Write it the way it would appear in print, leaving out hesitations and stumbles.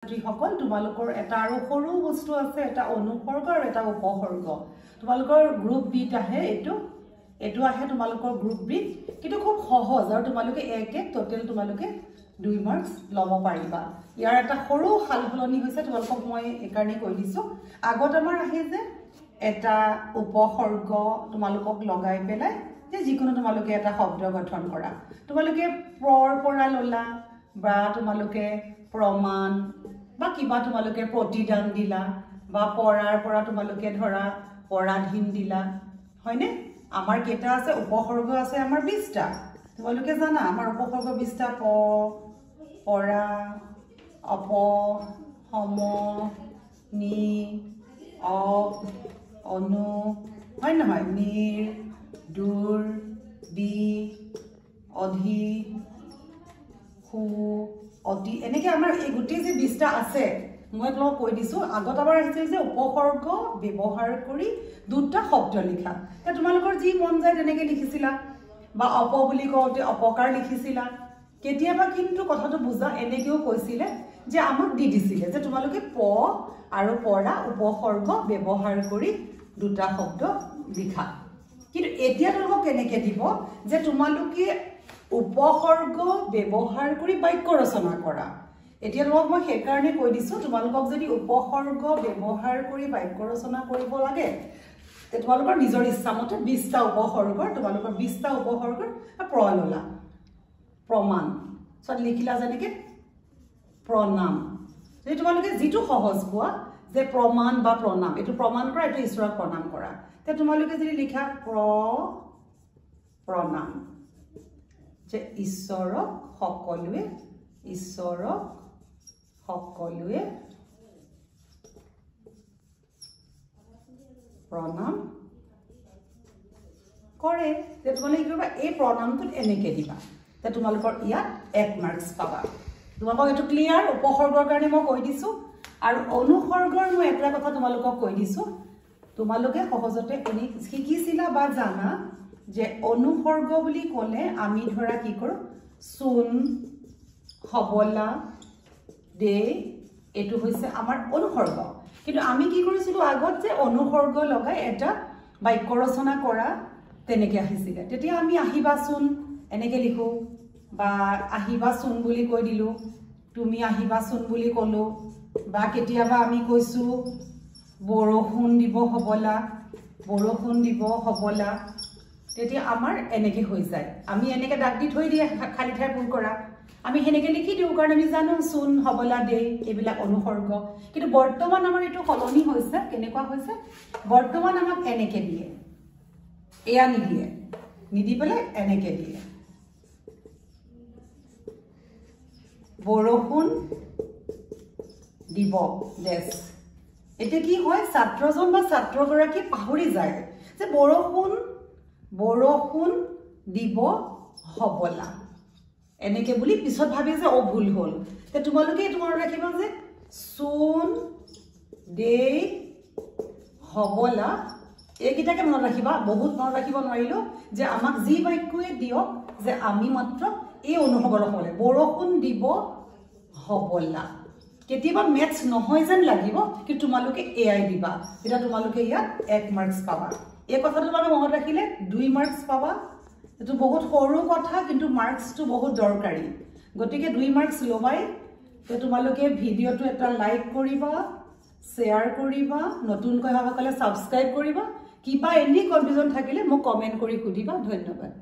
সকল তোমালোকৰ এটা আৰু সৰু বস্তু আছে এটা অনুসৰ্গ আৰু এটা উপসৰ্গ তোমালোকৰ গ্ৰুপ বিট আহে এটো আহে তোমালোকৰ গ্ৰুপ বিট কিন্তু খুব সহজ আৰু তোমালোকে এক টোটাল তোমালোকে 2 মাৰ্কস লব পাৰিবা ইয়াৰ এটা সৰু হালহলনি হৈছে তোমালোকক মই একাৰণে কৈ দিছো আগত আমাৰ আহে যে এটা উপসৰ্গ তোমালোকক লগাই পেলাই যে যিকোনো তোমালোকে এটা শব্দ গঠন কৰা তোমালোকে প্ৰৰ পৰা ললা বা তোমালোকে প্ৰমাণ বা কিবা তোমালোকে প্ৰতিদান দিলা বা পৰাৰ পৰা তোমালোকে ধৰা পৰাধীন দিলা হয়নে আমাৰ কেটা আছে উপসৰ্গ আছে আমাৰ 20টা তোমালোকে জানা আমাৰ উপসৰ্গ 20টা প পৰা অপ সম নি অপ অনু হয় নহয় নিৰ দূৰ বি অধি হু অতি এনেকে আমাৰ এই গুটি যে 20টা আছে মই তোমাক কৈ দিছো আগত আবার আহিছে যে উপসৰ্গ ব্যৱহাৰ কৰি দুটা শব্দ লিখা তে তোমালোকৰ যি মন যায় তেনেকে লিখিছিলা বা অপ বুলি কওতে অপকাৰ লিখিছিলা কেতিয়াবা কিন্তু কথাটো বুজা এনেকেও কৈছিলে যে আমাক দি দিছিলে যে তোমালোকে প আৰু পৰা উপসৰ্গ ব্যৱহাৰ কৰি দুটা শব্দ লিখা কিন্তু এতিয়া তোমাক কেনেকে দিব যে তোমালোকে উপসৰ্গ ব্যৱহাৰ কৰি বাক্য ৰচনা কৰা এতিয়া তোমাক মই সেই কাৰণে কৈ দিছো তোমালোকক যদি উপসৰ্গ ব্যৱহাৰ কৰি বাক্য ৰচনা কৰিব লাগে তে তোমালোকৰ নিজৰ ইচ্ছামতে 20টা উপসৰ্গৰ তোমালোকৰ 20টা উপসৰ্গৰ প্ৰললা প্ৰমাণ সব লিখিলা যেনেকে প্ৰণাম যদি তোমালোকে যিটো সহজ পোৱা যে প্ৰমাণ বা প্ৰণাম এটো প্ৰমাণ কৰা এটো ঈশ্বৰক প্ৰণাম কৰা তে তোমালোকে যদি লিখা প্ৰণাম যে ঈশ্বৰক সকলোৱে প্ৰণাম কৰে যে তোমালোকে কিবা এই প্ৰণামটোত এনেকে দিবা তে তোমালোকৰ ইয়াত 1 মাৰ্কস পাবা তোমালোকক এটো ক্লিয়াৰ উপসৰ্গৰ কাৰণে মই কৈ দিছো আৰু অনুসৰ্গৰ মই এটা কথা তোমালোকক কৈ দিছো তোমালোকে সহজতে এনে শিকিছিলা বা জানা যে অনুসৰ্গ বুলি ক'লে আমি ধৰা কি কৰো সুন হবলা দে এটো হৈছে আমাৰ অনুসৰ্গ কিন্তু আমি কি কৰিছিলো আগত যে অনুসৰ্গ লগাই এটা বাক্য ৰচনা কৰা তেনেকে আহিছিল তেতিয়া আমি আহিবাচোন এনেকে লিখো বা আহিবাচোন বুলি কৈ দিলো তুমি আহিবাচোন বুলি কলো বা কেতিয়াবা আমি কৈছো বৰষুণ দিব হবলা তেতিয়া আমাৰ এনেকে হৈ যায় আমি এনেকে ডাক দি থৈ দিয়ে খালি ঠাই পূৰ কৰা আমি হেনেকে লিখি দিও কাৰণ আমি জানো সুন হবলা দে এবিলা অনুসৰ্গ কিন্তু বৰ্তমান আমাৰ এটো কলনি হৈছে কেনেকুৱা হৈছে বৰ্তমান আমাক এনেকে দিয়ে এয়া নিদি পেলে এনেকে দিয়ে বৰষুণ দিব দেশ এতে কি হয় ছাত্ৰজন বা ছাত্ৰগৰাকী পাহৰি যায় যে বৰষুণ দিব হবলা এনেকে বুলি পিছত ভাবি যে ভুল হল তে তোমালোকে তোমাৰ ৰাখিবা যে সুন দে হবলা এইকিটাকে মনত ৰাখিবা বহুত মনত ৰাখিব নোৱাৰিলো যে আমাক যি বাক্যই দিয়ক যে আমি মাত্ৰ এই অনুসৰ্গৰ হলে বৰষুণ দিব হবলা কেতিয়াবা মেথছ নহয় যেন লাগিব কি তোমালোকে এআই দিবা এটা তোমালোকে ইয়াত 1 মাৰ্কস পাবা এই কথাটো তোমালোকে মনত ৰাখিলে 2 মাৰ্কস পাবা এটো বহুত সৰু কথা কিন্তু মাৰ্কসটো বহুত দৰকাৰী গতিকে 2 মাৰ্কস লবাই তে তোমালোকে ভিডিওটো এটা লাইক কৰিবা শেয়াৰ কৰিবা নতুনকৈ হসকলে সাবস্ক্ৰাইব কৰিবা কিবা এনি কনফিউজন থাকিলে মোক কমেন্ট কৰি খুদিবা ধন্যবাদ